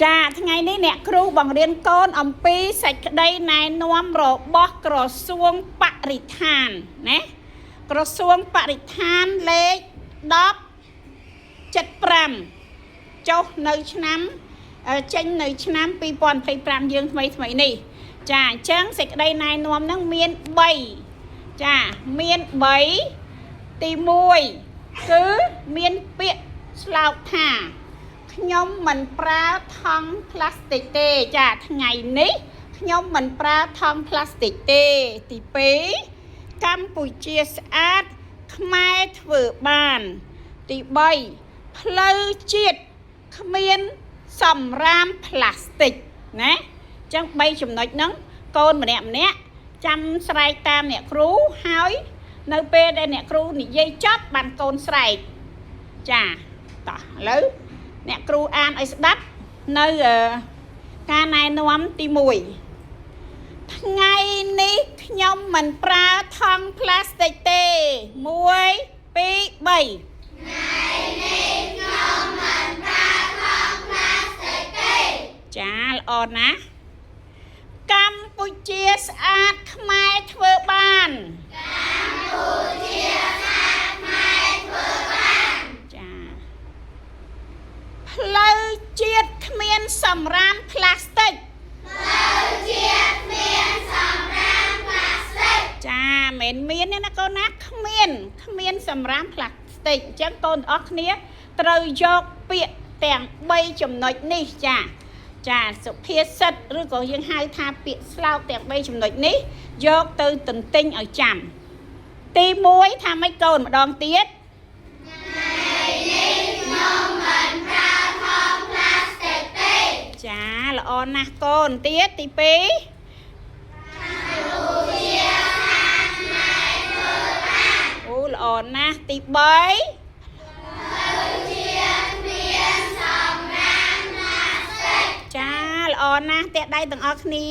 ចាថ្ងៃនេះអ្នកគ្រូបង្រៀនកូនអំពីសេចក្តីណែនាំរបស់ក្រសួងបរិស្ថានណាក្រសួងបរិស្ថានលេខ1075ចុះនៅឆ្នាំចេញនៅឆ្នាំ2025យើងថ្មីនេះចាអញ្ចឹងសេចក្តីណែនាំហ្នឹងមាន3ចាមាន3ទី1គឺមានពាក្យស្លោកថាខ្ញុំមិនប្រើថង់ផ្លាស្ទិកទេចាថ្ងៃនេះខ្ញុំមិនប្រើថង់ផ្លាស្ទិកទេទី2កម្ពុជាស្អាតខ្មែរធ្វើបានទី3ផ្លូវជាតិគ្មានសម្រាមផ្លាស្ទិកណាអញ្ចឹង3ចំណុចហ្នឹងកូនម្នាក់ចាំស្រែកតាមអ្នកគ្រូហើយនៅពេលដែលអ្នកគ្រូនិយាយចប់បានកូនស្រែកចាតោះឥឡូវអ្នកគ្រូអានឲ្យស្ដាប់នៅការណែនាំទី1ថ្ងៃនេះខ្ញុំមិនប្រើថង់ផ្លាស្ទិកទេ1 2 3ថ្ងៃនេះខ្ញុំមិនប្រើថង់ផ្លាស្ទិកទេចាល្អណាស់កម្ពុជាស្អាតខ្មែរធ្វើបានកម្ពុជាស្អាតខ្មែរធ្វើបានចាផ្លូវជាតិគ្មានសម្រាមផ្លាស្ទិកផ្លូវជាតិគ្មានសម្រាមផ្លាស្ទិកចាមិនមានទេណាកូនណាគ្មានសម្រាមផ្លាស្ទិកអញ្ចឹងកូនអស់គ្នាត្រូវយកពាក្យទាំង3ចំណុចនេះចាសុភាសិតឬក៏យើងហៅថាពាក្យស្លោកទាំង3ចំណុចនេះយកទៅទន្ទិញឲ្យចាំទី1ថាម៉េចកូនម្ដងទៀតថ្ងៃនេះខ្ញុំមិនប្រើថង់ផ្លាស្ទិកទេចាល្អណាស់កូនទៀតទី2អូល្អណាស់ទី3ចាល្អណាស់តែដៃទាំងអស់គ្នា